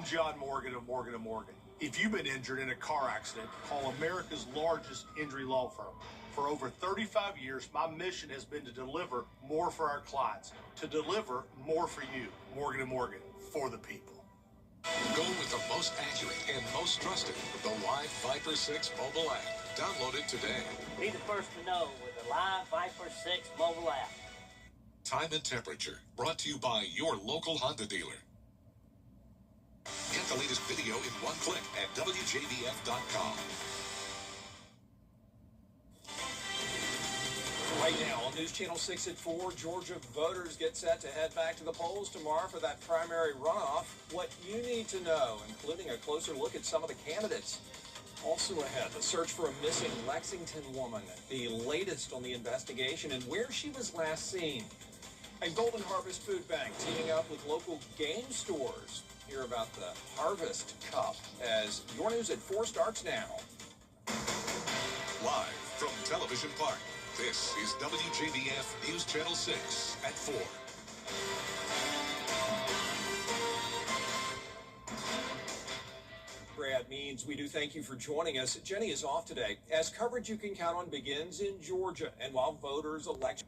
I'm John Morgan of Morgan & Morgan. If you've been injured in a car accident, call America's largest injury law firm. For over 35 years, my mission has been to deliver more for our clients, to deliver more for you. Morgan & Morgan, for the people. Go with the most accurate and most trusted, the Live Viper 6 mobile app. Download it today. Be the first to know with the Live Viper 6 mobile app. Time and temperature, brought to you by your local Honda dealer. Get the latest video in one click at WJBF.com. Right now on News Channel 6 at 4, Georgia voters get set to head back to the polls tomorrow for that primary runoff. What you need to know, including a closer look at some of the candidates. Also ahead, the search for a missing Lexington woman, the latest on the investigation and where she was last seen. And Golden Harvest Food Bank teaming up with local game stores. Hear about the Harvest Cup as Your News at 4 starts now. Live from Television Park, this is WJBF News Channel 6 at 4. Brad Means, we do thank you for joining us. Jenny is off today as coverage you can count on begins in Georgia and while voters elect.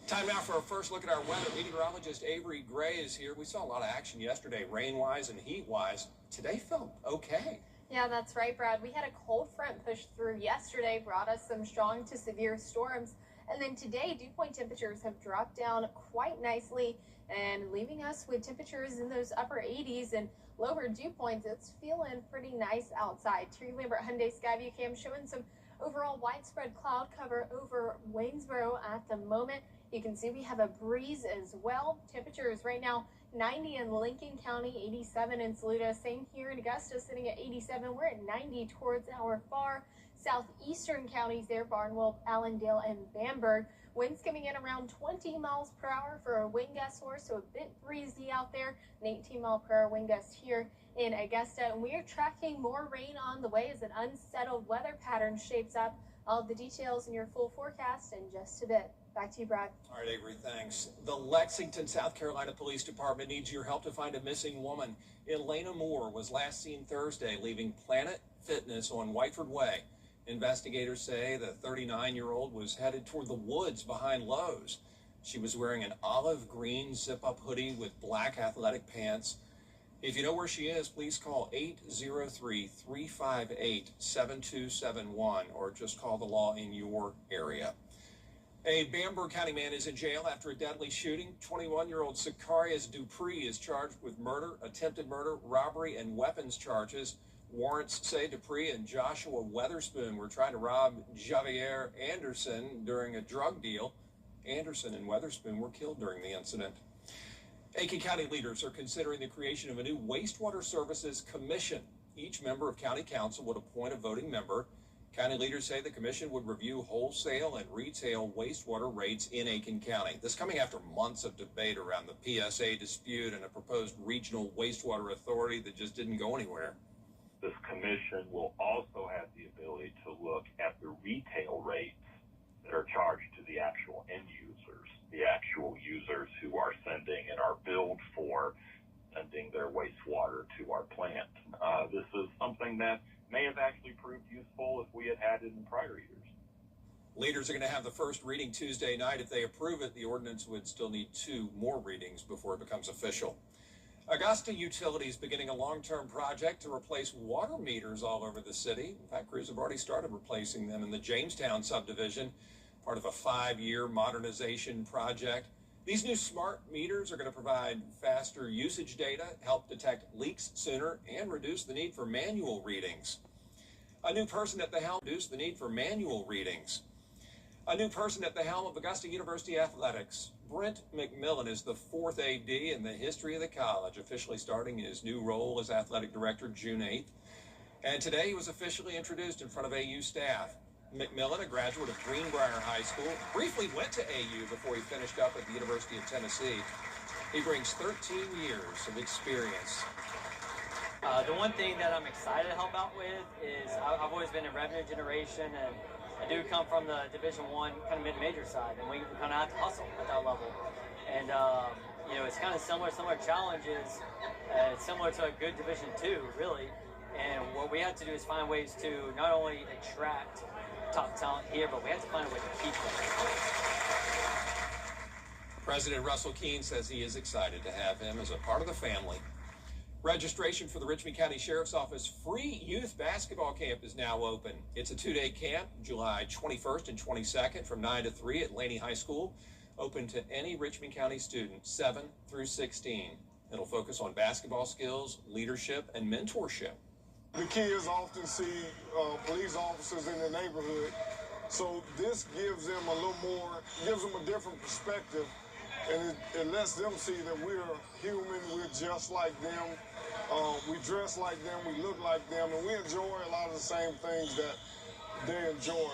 Time now for our first look at our weather. Meteorologist Avery Gray is here. We saw a lot of action yesterday, rain-wise and heat-wise. Today felt okay. Yeah, that's right, Brad. We had a cold front push through yesterday, brought us some strong to severe storms. And then today, dew point temperatures have dropped down quite nicely and leaving us with temperatures in those upper 80s and lower dew points. It's feeling pretty nice outside. Terry Lambert Hyundai Skyview Cam showing some overall widespread cloud cover over Waynesboro at the moment. You can see we have a breeze as well. Temperatures right now 90 in Lincoln County, 87 in Saluda. Same here in Augusta, sitting at 87. We're at 90 towards our far southeastern counties there, Barnwell, Allendale, and Bamberg. Winds coming in around 20 miles per hour for a wind gust force, so a bit breezy out there. An 18 mile per hour wind gust here in Augusta. And we are tracking more rain on the way as an unsettled weather pattern shapes up. All of the details in your full forecast in just a bit. Back to you, Brad. All right, Avery, thanks. The Lexington, South Carolina Police Department needs your help to find a missing woman. Elena Moore was last seen Thursday leaving Planet Fitness on Whiteford Way. Investigators say the 39-year-old was headed toward the woods behind Lowe's. She was wearing an olive green zip-up hoodie with black athletic pants. If you know where she is, please call 803-358-7271 or just call the law in your area. A Bamberg County man is in jail after a deadly shooting. 21-year-old Sicarius Dupree is charged with murder, attempted murder, robbery, and weapons charges. Warrants say Dupree and Joshua Weatherspoon were trying to rob Javier Anderson during a drug deal. Anderson and Weatherspoon were killed during the incident. Aiken County leaders are considering the creation of a new wastewater services commission. Each member of county council would appoint a voting member. County leaders say the commission would review wholesale and retail wastewater rates in Aiken County. This coming after months of debate around the PSA dispute and a proposed regional wastewater authority that just didn't go anywhere. This commission will also have the ability to look at the retail rates that are charged to the actual end users, the actual users who are sending and are billed for sending their wastewater to our plant. This is something that may have actually proved useful if we had had it in prior years. Leaders are going to have the first reading Tuesday night. If they approve it, the ordinance would still need 2 more readings before it becomes official. Augusta Utilities beginning a long-term project to replace water meters all over the city. In fact, crews have already started replacing them in the Jamestown subdivision, part of a 5-year modernization project. These new smart meters are going to provide faster usage data, help detect leaks sooner, and reduce the need for manual readings. A new person at the helm reduced the need for manual readings. A new person at the helm of Augusta University Athletics. Brent McMillan is the 4th AD in the history of the college, officially starting his new role as athletic director June 8th. And today he was officially introduced in front of AU staff. McMillan, a graduate of Greenbrier High School, briefly went to AU before he finished up at the University of Tennessee. He brings 13 years of experience. The one thing that I'm excited to help out with is I've always been in revenue generation, and I do come from the Division I kind of mid-major side, and we kind of have to hustle at that level. And it's kind of similar challenges, similar to a good Division II, really. And what we have to do is find ways to not only attract top talent here, but we have to find a way to keep them. President Russell Keene says he is excited to have him as a part of the family. Registration for the Richmond County Sheriff's Office free youth basketball camp is now open. It's a 2-day camp, July 21st and 22nd from 9 to 3 at Laney High School, open to any Richmond County student, 7 through 16. It'll focus on basketball skills, leadership, and mentorship. The kids often see police officers in the neighborhood, so this gives them a little more, gives them a different perspective, and it lets them see that we're human, we're just like them, we dress like them, we look like them, and we enjoy a lot of the same things that they enjoy.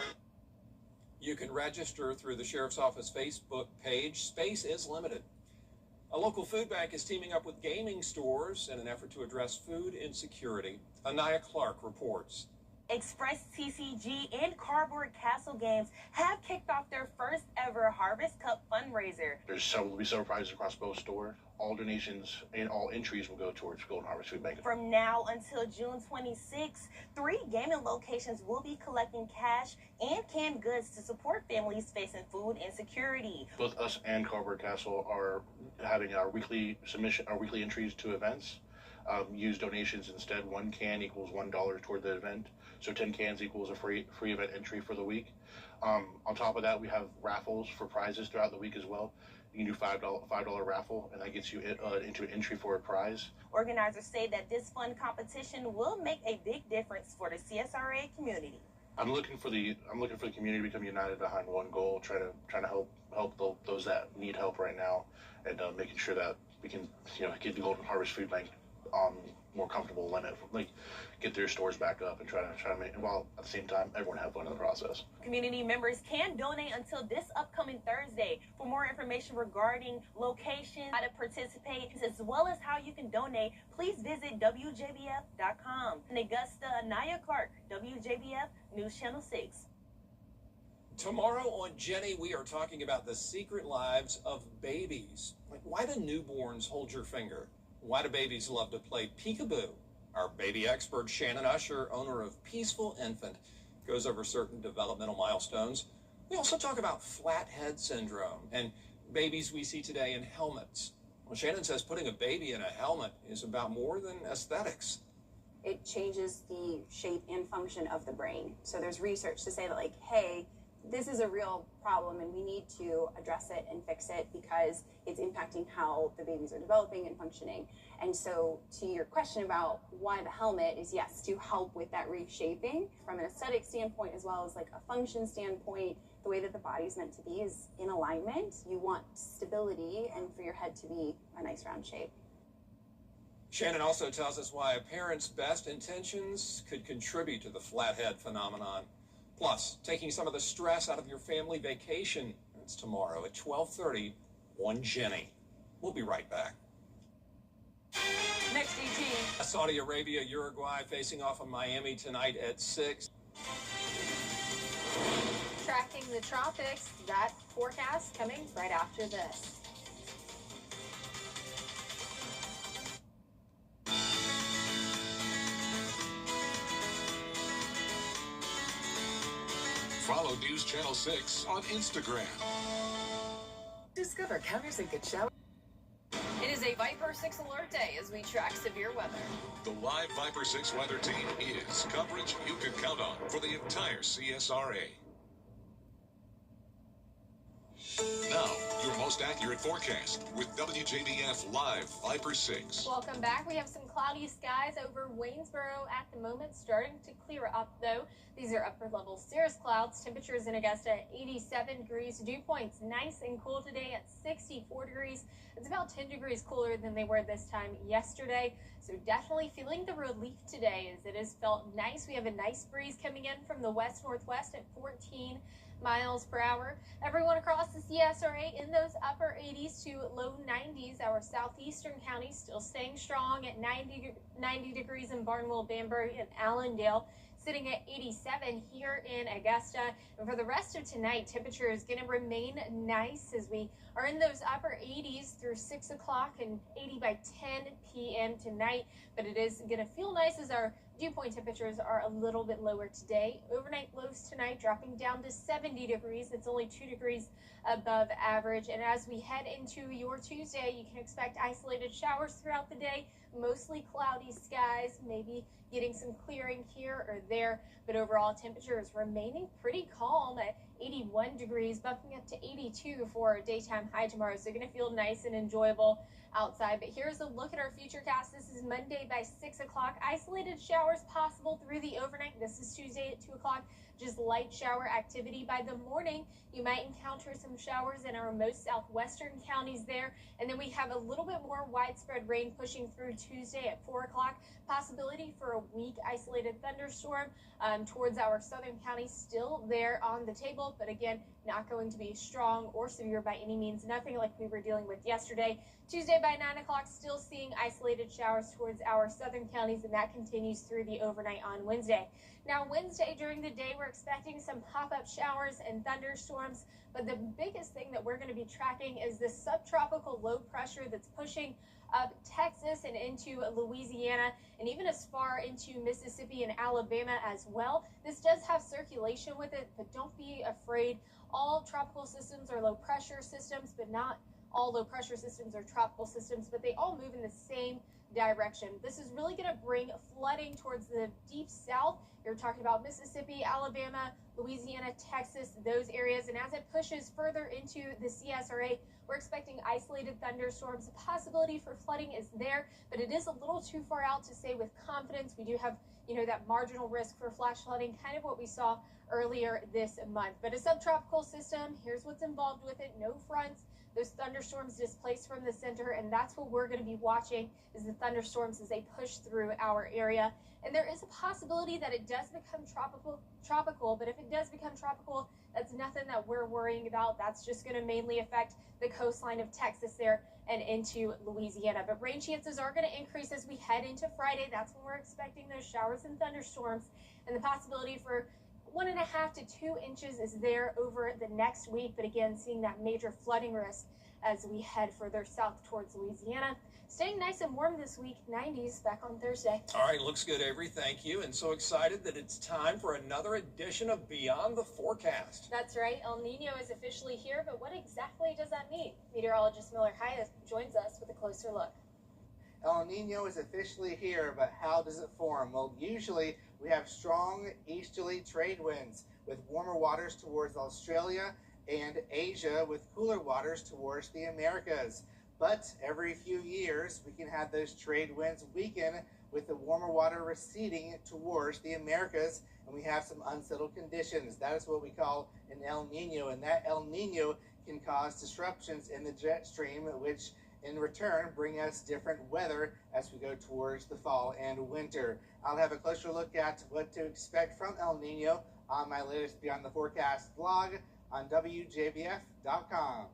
You can register through the Sheriff's Office Facebook page. Space is limited. A local food bank is teaming up with gaming stores in an effort to address food insecurity. Anaya Clark reports. Express TCG and Cardboard Castle Games have kicked off their first ever Harvest Cup fundraiser. Will be several prizes across both stores. All donations and all entries will go towards Golden Harvest Food Bank. From now until June 26, 3 gaming locations will be collecting cash and canned goods to support families facing food insecurity. Both us and Cardboard Castle are having our weekly entries to events. Use donations instead. 1 can equals $1 toward the event. So 10 cans equals a free event entry for the week. On top of that, we have raffles for prizes throughout the week as well. You can do $5 raffle, and that gets you into an entry for a prize. Organizers say that this fun competition will make a big difference for the CSRA community. I'm looking for the community to become united behind one goal, trying to help those that need help right now, and making sure that we can give the Golden Harvest Food Bank more comfortable limit, like get their stores back up and try to make, while at the same time everyone have fun in the process. Community members can donate until this upcoming Thursday. For more information regarding location, how to participate, as well as how you can donate, please visit WJBF.com. In Augusta, Anaya Clark, WJBF News Channel 6. Tomorrow on Jenny, we are talking about the secret lives of babies. Like, why do newborns hold your finger? Why do babies love to play peekaboo? Our baby expert, Shannon Usher, owner of Peaceful Infant, goes over certain developmental milestones. We also talk about flat head syndrome and babies we see today in helmets. Well, Shannon says putting a baby in a helmet is about more than aesthetics. It changes the shape and function of the brain. So there's research to say that, like, hey, this is a real problem and we need to address it and fix it because it's impacting how the babies are developing and functioning. And so to your question about why the helmet is, yes, to help with that reshaping from an aesthetic standpoint as well as like a function standpoint. The way that the body's meant to be is in alignment. You want stability and for your head to be a nice round shape. Shannon also tells us why a parent's best intentions could contribute to the flat head phenomenon. Plus, taking some of the stress out of your family vacation. It's tomorrow at 12:30 on Jenny. We'll be right back. Next, ET. Saudi Arabia, Uruguay facing off in Miami tonight at 6. Tracking the tropics, that forecast coming right after this. Follow News Channel 6 on Instagram. Discover countersink shower. It is a Viper 6 alert day as we track severe weather. The live Viper 6 weather team is coverage you can count on for the entire CSRA. Now, your most accurate forecast with WJBF Live Viper 6. Welcome back. We have some cloudy skies over Waynesboro at the moment, starting to clear up though. These are upper level cirrus clouds. Temperatures in Augusta at 87 degrees. Dew points nice and cool today at 64 degrees. It's about 10 degrees cooler than they were this time yesterday. So definitely feeling the relief today as it is felt nice. We have a nice breeze coming in from the west-northwest at 14 miles per hour. Everyone across the CSRA in those upper 80s to low 90s. Our southeastern counties still staying strong at 90 degrees in Barnwell, Bamberg, and Allendale. sitting at 87 here in Augusta. And for the rest of tonight, temperature is going to remain nice as we are in those upper 80s through 6 o'clock and 80 by 10 p.m. tonight. But it is going to feel nice as our dew point temperatures are a little bit lower today. Overnight lows tonight dropping down to 70 degrees. It's only 2 degrees above average. And as we head into your Tuesday, you can expect isolated showers throughout the day, mostly cloudy skies, maybe getting some clearing here or there. But overall temperatures remaining pretty calm at 81 degrees, bumping up to 82 for a daytime high tomorrow. So going to feel nice and enjoyable outside. But here's a look at our futurecast. This is Monday by 6 o'clock. Isolated showers possible through the overnight. This is Tuesday at 2 o'clock. Just light shower activity by the morning. You might encounter some showers in our most southwestern counties there. And then we have a little bit more widespread rain pushing through Tuesday at 4 o'clock. Possibility for a weak isolated thunderstorm towards our southern counties, still there on the table, but again, not going to be strong or severe by any means. Nothing like we were dealing with yesterday. Tuesday by 9 o'clock, still seeing isolated showers towards our southern counties, and that continues through the overnight on Wednesday. Now, Wednesday during the day, we're expecting some pop-up showers and thunderstorms, but the biggest thing that we're going to be tracking is the subtropical low pressure that's pushing up Texas and into Louisiana and even as far into Mississippi and Alabama as well. This does have circulation with it, but don't be afraid. All tropical systems are low pressure systems, but not all low pressure systems are tropical systems, but they all move in the same direction. This is really going to bring flooding towards the deep south. You're talking about Mississippi, Alabama, Louisiana, Texas, those areas. And as it pushes further into the CSRA, we're expecting isolated thunderstorms. The possibility for flooding is there, but it is a little too far out to say with confidence. We do have, that marginal risk for flash flooding, kind of what we saw earlier this month. But a subtropical system, here's what's involved with it. No fronts. Those thunderstorms displaced from the center, and that's what we're going to be watching is the thunderstorms as they push through our area. And there is a possibility that it does become tropical, but if it does become tropical, that's nothing that we're worrying about. That's just going to mainly affect the coastline of Texas there and into Louisiana. But rain chances are going to increase as we head into Friday. That's when we're expecting those showers and thunderstorms, and the possibility for 1.5 to 2 inches is there over the next week. But again, seeing that major flooding risk as we head further south towards Louisiana. Staying nice and warm this week, 90s back on Thursday. All right, looks good, Avery. Thank you. And so excited that it's time for another edition of Beyond the Forecast. That's right. El Nino is officially here, but what exactly does that mean? Meteorologist Miller Hayes joins us with a closer look. El Nino is officially here, but how does it form? Well, usually we have strong easterly trade winds with warmer waters towards Australia and Asia with cooler waters towards the Americas. But every few years, we can have those trade winds weaken with the warmer water receding towards the Americas, and we have some unsettled conditions. That is what we call an El Nino, and that El Nino can cause disruptions in the jet stream, which in return bring us different weather as we go towards the fall and winter. I'll have a closer look at what to expect from El Nino on my latest Beyond the Forecast blog on WJBF.com.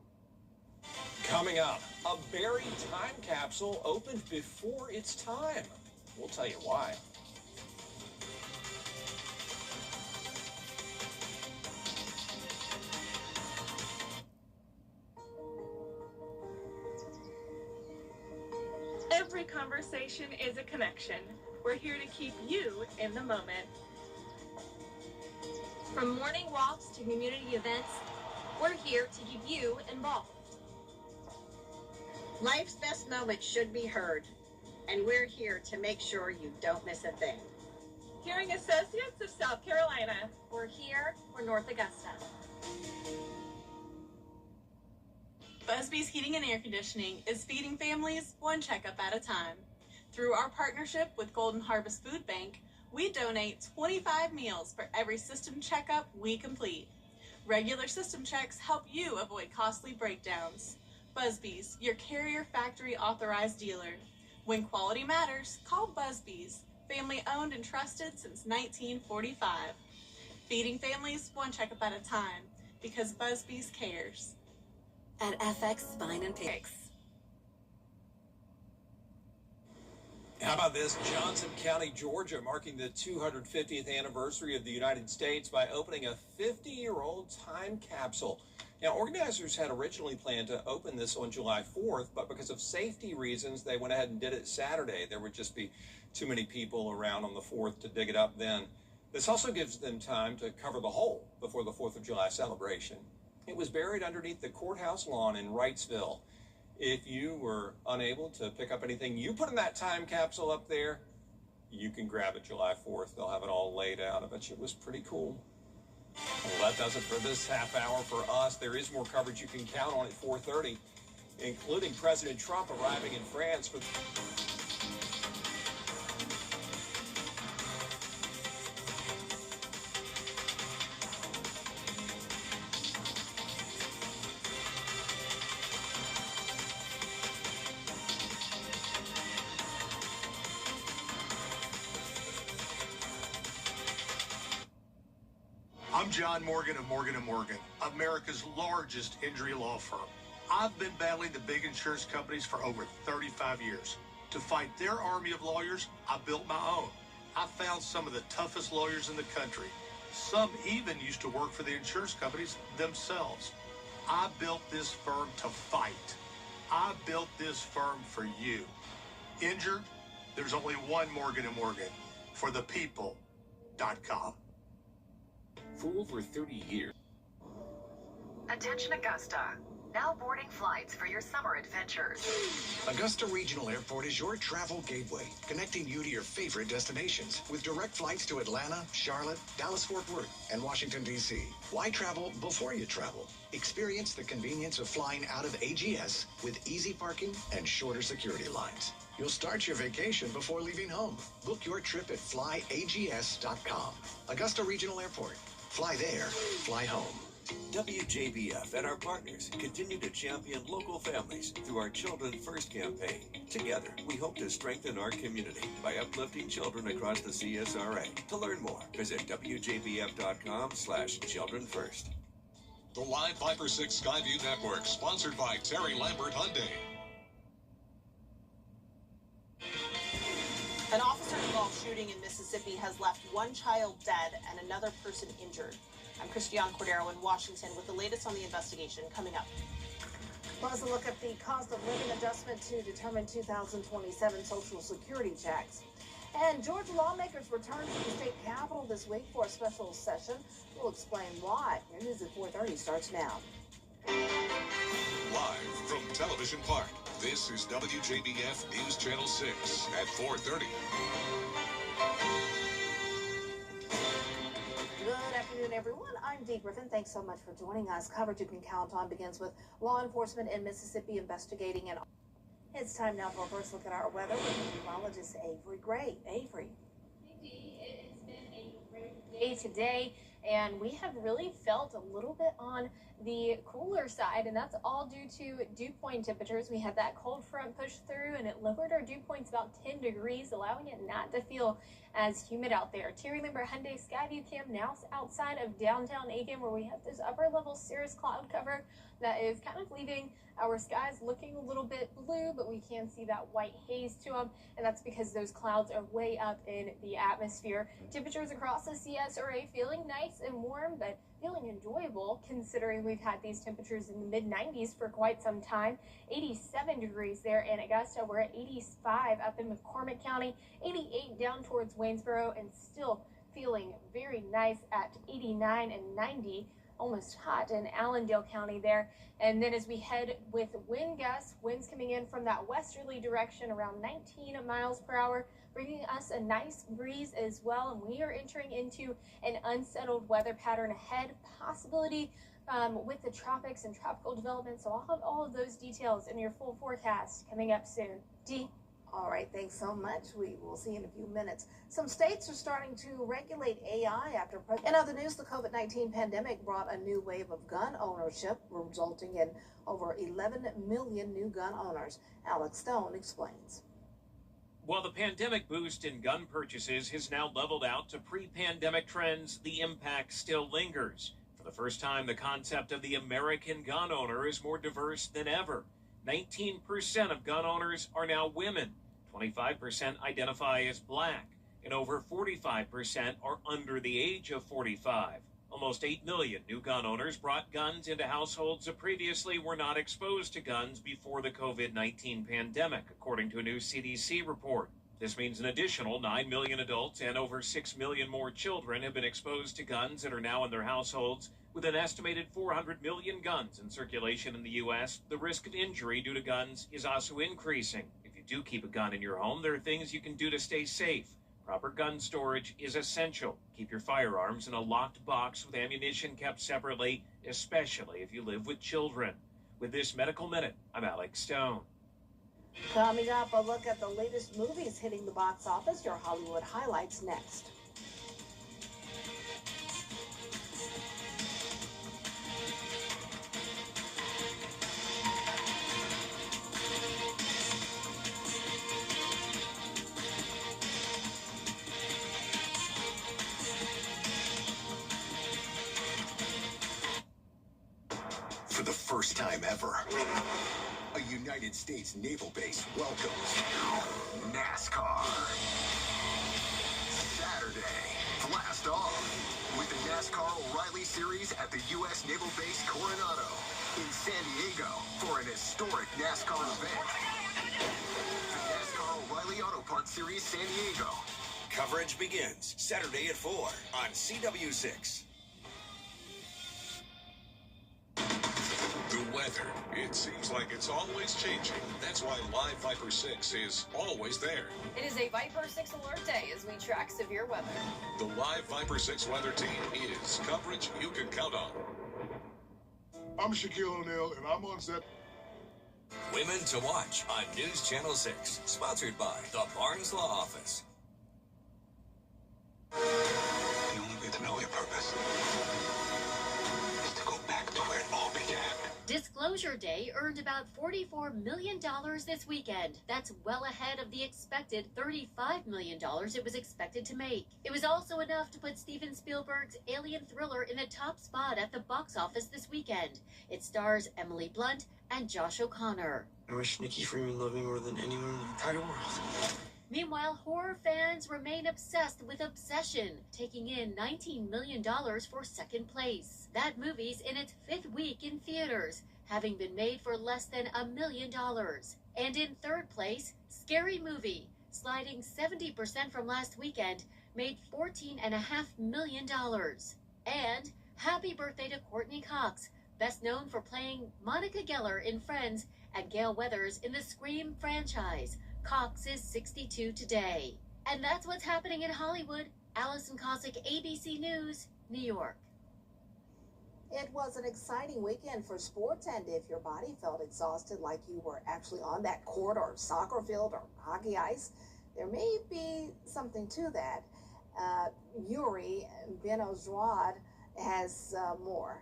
Coming up, a buried time capsule opened before its time. We'll tell you why. Every conversation is a connection. We're here to keep you in the moment. From morning walks to community events, we're here to keep you involved. Life's best moments should be heard, and we're here to make sure you don't miss a thing. Hearing Associates of South Carolina. We're here for North Augusta. Busby's Heating and Air Conditioning is feeding families one checkup at a time. Through our partnership with Golden Harvest Food Bank, we donate 25 meals for every system checkup we complete. Regular system checks help you avoid costly breakdowns. Busby's, your Carrier Factory authorized dealer. When quality matters, call Busby's, family owned and trusted since 1945. Feeding families one checkup at a time, because Busby's cares. At FX Spine and Pain. How about this? Johnson County, Georgia, marking the 250th anniversary of the United States by opening a 50-year-old time capsule. Now, organizers had originally planned to open this on July 4th, but because of safety reasons, they went ahead and did it Saturday. There would just be too many people around on the 4th to dig it up then. This also gives them time to cover the hole before the 4th of July celebration. It was buried underneath the courthouse lawn in Wrightsville. If you were unable to pick up anything you put in that time capsule up there, you can grab it July 4th. They'll have it all laid out. I bet you it was pretty cool. Well, that does it for this half hour for us. There is more coverage you can count on at 4:30, including President Trump arriving in France for... I'm John Morgan of Morgan & Morgan, America's largest injury law firm. I've been battling the big insurance companies for over 35 years. To fight their army of lawyers, I built my own. I found some of the toughest lawyers in the country. Some even used to work for the insurance companies themselves. I built this firm to fight. I built this firm for you. Injured? There's only one Morgan & Morgan. For the people.com. For over 30 years. Attention Augusta. Now boarding flights for your summer adventures. Augusta Regional Airport is your travel gateway, connecting you to your favorite destinations with direct flights to Atlanta, Charlotte, Dallas-Fort Worth, and Washington, D.C. Why travel before you travel? Experience the convenience of flying out of AGS with easy parking and shorter security lines. You'll start your vacation before leaving home. Book your trip at flyags.com. Augusta Regional Airport. Fly there, fly home. WJBF and our partners continue to champion local families through our Children First campaign. Together, we hope to strengthen our community by uplifting children across the CSRA. To learn more, visit WJBF.com/Children First. The Live Viper 6 Skyview Network, sponsored by Terry Lambert Hyundai. An officer-involved shooting in Mississippi has left one child dead and another person injured. I'm Christiane Cordero in Washington with the latest on the investigation coming up. Plus, a look at the cost of living adjustment to determine 2027 Social Security checks. And Georgia lawmakers return to the state capitol this week for a special session. We'll explain why. Your news at 4:30 starts now. Live from Television Park, this is WJBF News Channel 6 at 4:30. Good afternoon, everyone. I'm Dee Griffin. Thanks so much for joining us. Coverage you can count on begins with law enforcement in Mississippi investigating an... It's time now for a first look at our weather with meteorologist Avery Gray. Avery. It has been a great day today, and we have really felt a little bit on the cooler side, and that's all due to dew point temperatures. We had that cold front push through, and it lowered our dew points about 10 degrees, allowing it not to feel as humid out there. Terry Lambert Hyundai Skyview Cam now outside of downtown Aiken, where we have this upper level cirrus cloud cover that is kind of leaving our skies looking a little bit blue, but we can see that white haze to them, and that's because those clouds are way up in the atmosphere. Temperatures across the CSRA feeling nice and warm, but feeling enjoyable considering we've had these temperatures in the mid-90s for quite some time. 87 degrees there in Augusta. We're at 85 up in McCormick County, 88 down towards Waynesboro, and still feeling very nice at 89 and 90. Almost hot in Allendale County there. And then as we head with wind gusts, winds coming in from that westerly direction around 19 miles per hour, bringing us a nice breeze as well. And we are entering into an unsettled weather pattern ahead, possibility with the tropics and tropical development. So I'll have all of those details in your full forecast coming up soon. Dee? All right, thanks so much. We will see you in a few minutes. Some states are starting to regulate AI after... In other news, the COVID-19 pandemic brought a new wave of gun ownership, resulting in over 11 million new gun owners. Alex Stone explains. While the pandemic boost in gun purchases has now leveled out to pre-pandemic trends, the impact still lingers. For the first time, the concept of the American gun owner is more diverse than ever. 19% of gun owners are now women. 25% identify as black, and over 45% are under the age of 45. Almost 8 million new gun owners brought guns into households that previously were not exposed to guns before the COVID-19 pandemic, according to a new CDC report. This means an additional 9 million adults and over 6 million more children have been exposed to guns that are now in their households. With an estimated 400 million guns in circulation in the U.S., the risk of injury due to guns is also increasing. If you do keep a gun in your home, there are things you can do to stay safe. Proper gun storage is essential. Keep your firearms in a locked box with ammunition kept separately, especially if you live with children. With this Medical Minute, I'm Alex Stone. Coming up, a look at the latest movies hitting the box office. Your Hollywood highlights next. For the first time ever, a United States naval base welcomes NASCAR. Saturday, blast off with the NASCAR O'Reilly Series at the U.S. Naval Base Coronado in San Diego for an historic NASCAR event. The NASCAR O'Reilly Auto Parts Series San Diego. Coverage begins Saturday at 4 on CW6. The weather. It seems like it's always changing. That's why Live Viper 6 is always there. It is a Viper 6 alert day as we track severe weather. The Live Viper 6 weather team is coverage you can count on. I'm Shaquille O'Neal, and I'm on set. Women to Watch on News Channel 6. Sponsored by the Barnes Law Office. The only way to know your purpose is to go back to where it all began. Disclosure Day earned about $44 million this weekend. That's well ahead of the expected $35 million it was expected to make. It was also enough to put Steven Spielberg's alien thriller in the top spot at the box office this weekend. It stars Emily Blunt and Josh O'Connor. I wish Nikki Freeman loved me more than anyone in the entire world. Meanwhile, horror fans remain obsessed with Obsession, taking in $19 million for second place. That movie's in its 5th week in theaters, having been made for less than $1 million. And in third place, Scary Movie, sliding 70% from last weekend, made $14.5 million. And happy birthday to Courtney Cox, best known for playing Monica Geller in Friends and Gale Weathers in the Scream franchise. Cox is 62 today. And that's what's happening in Hollywood. Allison Cossack, ABC News, New York. It was an exciting weekend for sports, and if your body felt exhausted like you were actually on that court or soccer field or hockey ice, there may be something to that. Yuri Benozrad has more.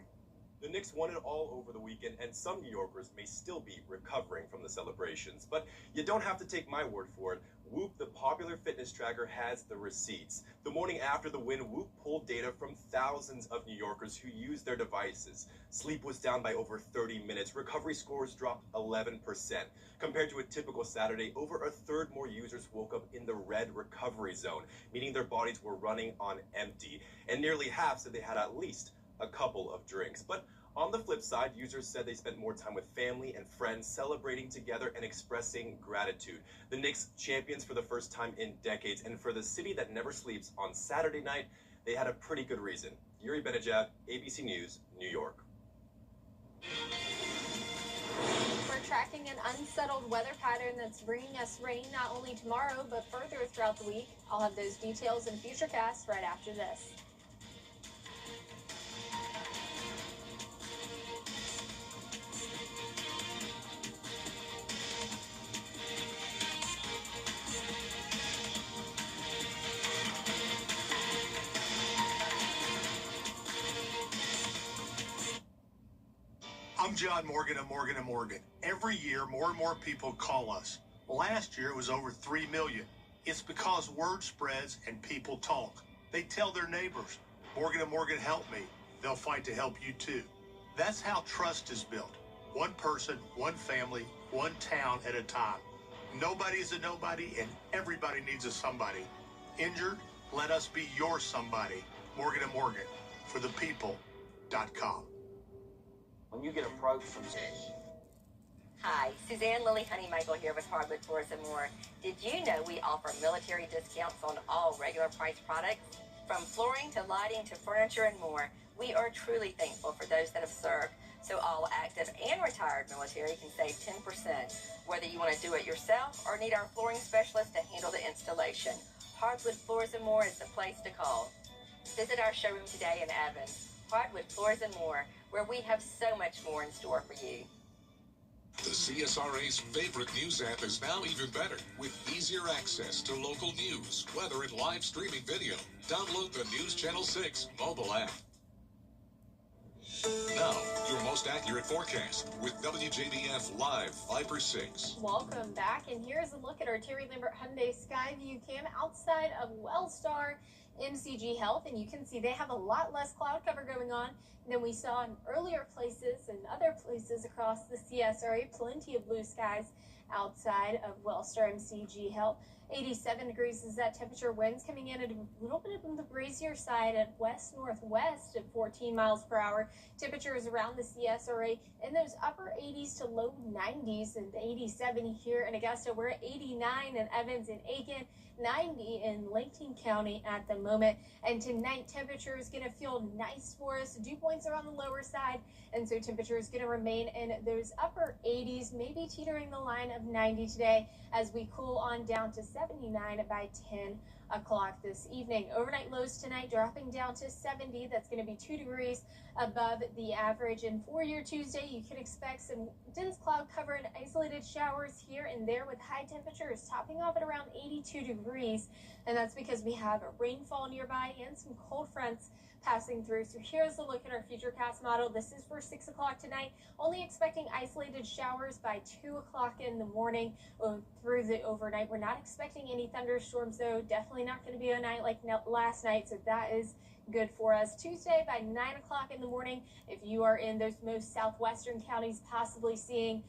The Knicks won it all over the weekend, and some New Yorkers may still be recovering from the celebrations. But you don't have to take my word for it. Whoop, the popular fitness tracker, has the receipts. The morning after the win, Whoop pulled data from thousands of New Yorkers who used their devices. Sleep was down by over 30 minutes. Recovery scores dropped 11%. Compared to a typical Saturday, over a third more users woke up in the red recovery zone, meaning their bodies were running on empty. And nearly half said they had at least a couple of drinks. But on the flip side, users said they spent more time with family and friends, celebrating together and expressing gratitude. The Knicks, champions for the first time in decades, and for the city that never sleeps, on Saturday night, they had a pretty good reason. Yuri Benozrad, ABC News, New York. We're tracking an unsettled weather pattern that's bringing us rain not only tomorrow, but further throughout the week. I'll have those details in Futurecast right after this. I'm John Morgan of Morgan & Morgan. Every year, more and more people call us. Last year, it was over 3 million. It's because word spreads and people talk. They tell their neighbors, Morgan & Morgan helped me. They'll fight to help you too. That's how trust is built. One person, one family, one town at a time. Nobody's a nobody, and everybody needs a somebody. Injured? Let us be your somebody. Morgan & Morgan, for the people.com. When you get approached from... Hi, Suzanne Lily Honeymichael here with Hardwood Floors & More. Did you know we offer military discounts on all regular price products? From flooring to lighting to furniture and more, we are truly thankful for those that have served. So all active and retired military can save 10%. Whether you want to do it yourself or need our flooring specialist to handle the installation, Hardwood Floors & More is the place to call. Visit our showroom today in Evans. Hardwood Floors & More, where we have so much more in store for you. The CSRA's favorite news app is now even better with easier access to local news, weather, and live streaming video. Download the News Channel 6 mobile app. Now, your most accurate forecast with WJBF Live 5/6. Welcome back, and here's a look at our Terry Lambert Hyundai Skyview Cam outside of Wellstar MCG Health, and you can see they have a lot less cloud cover going on than we saw in earlier places and other places across the CSRA. Plenty of blue skies outside of Wellstar MCG Health. 87 degrees is that temperature. Winds coming in at a little bit on the breezier side at west-northwest at 14 miles per hour. Temperatures around the CSRA in those upper 80s to low 90s, and 87 here in Augusta. We're at 89 in Evans and Aiken, 90 in Layton County at the moment. And tonight, temperature is going to feel nice for us. Dew points are on the lower side, and so temperature is going to remain in those upper 80s, maybe teetering the line of 90 today as we cool on down to 79 by 10 o'clock this evening. Overnight lows tonight dropping down to 70. That's going to be 2 degrees above the average. And for your Tuesday, you can expect some dense cloud cover and isolated showers here and there with high temperatures topping off at around 82 degrees. And that's because we have rainfall nearby and some cold fronts passing through. So here's a look at our futurecast model. This is for 6 o'clock tonight. Only expecting isolated showers by 2 o'clock in the morning through the overnight. We're not expecting any thunderstorms, though. Definitely not going to be a night like last night, so that is good for us. Tuesday by 9 o'clock in the morning, if you are in those most southwestern counties, possibly seeing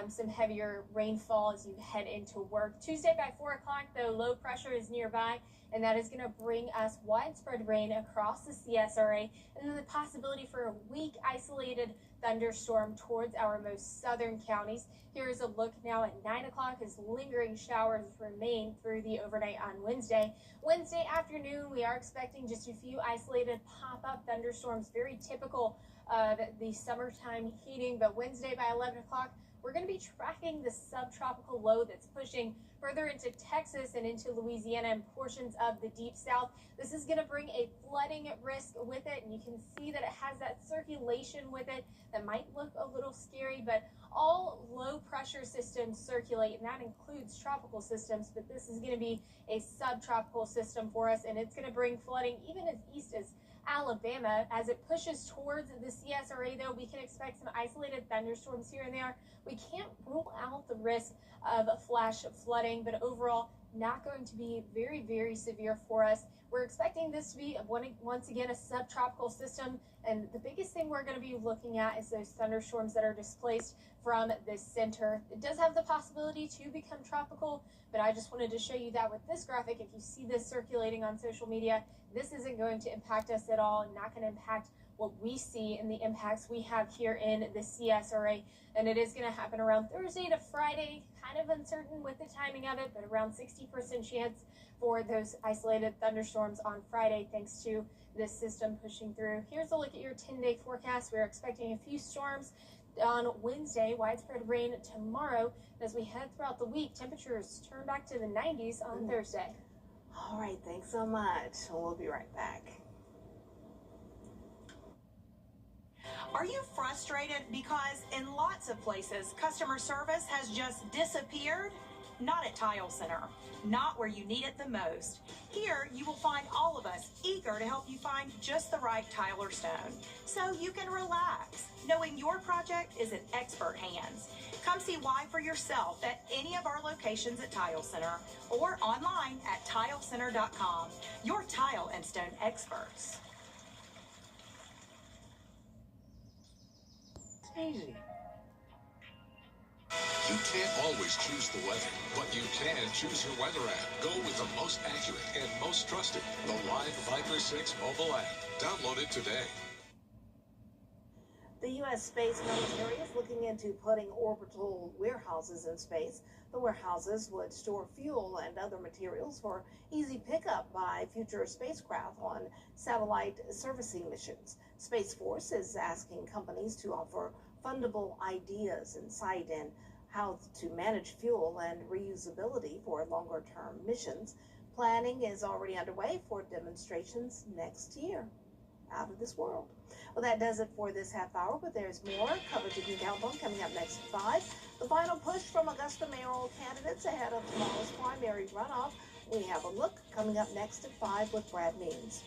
some heavier rainfall as you head into work. Tuesday by 4 o'clock, though, low pressure is nearby, and that is going to bring us widespread rain across the CSRA, and then the possibility for a weak isolated thunderstorm towards our most southern counties. Here's a look now at 9 o'clock as lingering showers remain through the overnight on Wednesday. Wednesday afternoon, we are expecting just a few isolated pop-up thunderstorms, very typical of the summertime heating. But Wednesday by 11 o'clock, we're going to be tracking the subtropical low that's pushing further into Texas and into Louisiana and portions of the deep south. This is going to bring a flooding risk with it, and you can see that it has that circulation with it that might look a little scary, but all low pressure systems circulate, and that includes tropical systems, but this is going to be a subtropical system for us, and it's going to bring flooding even as east as Alabama. As it pushes towards the CSRA, though, we can expect some isolated thunderstorms here and there. We can't rule out the risk of flash flooding, but overall, not going to be very, very severe for us. We're expecting this to be, once again, a subtropical system, and the biggest thing we're going to be looking at is those thunderstorms that are displaced from the center. It does have the possibility to become tropical, but I just wanted to show you that with this graphic. If you see this circulating on social media, this isn't going to impact us at all, and not going to impact what we see and the impacts we have here in the CSRA. And it is going to happen around Thursday to Friday, kind of uncertain with the timing of it, but around 60% chance for those isolated thunderstorms on Friday, thanks to this system pushing through. Here's a look at your 10-day forecast. We're expecting a few storms on Wednesday, widespread rain tomorrow. As we head throughout the week, temperatures turn back to the 90s on Thursday. All right, thanks so much. We'll be right back. Are you frustrated because in lots of places, customer service has just disappeared? Not at Tile Center. Not where you need it the most. Here, you will find all of us eager to help you find just the right tile or stone, so you can relax, knowing your project is in expert hands. Come see why for yourself at any of our locations at Tile Center or online at tilecenter.com. Your tile and stone experts. Easy. You can't always choose the weather, but you can choose your weather app. Go with the most accurate and most trusted, the Live Viper 6 mobile app. Download it today. The U.S. space military is looking into putting orbital warehouses in space. The warehouses would store fuel and other materials for easy pickup by future spacecraft on satellite servicing missions. Space Force is asking companies to offer fundable ideas, insight, and how to manage fuel and reusability for longer-term missions. Planning is already underway for demonstrations next year. Out of this world. Well, that does it for this half hour, but there's more coverage you can count on coming up next at 5. The final push from Augusta mayoral candidates ahead of tomorrow's primary runoff. We have a look coming up next at 5 with Brad Means.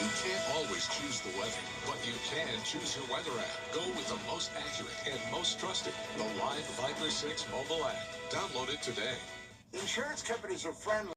You can't always choose the weather, but you can choose your weather app. Go with the most accurate and most trusted, the Live Viper 6 mobile app. Download it today. Insurance companies are friendly.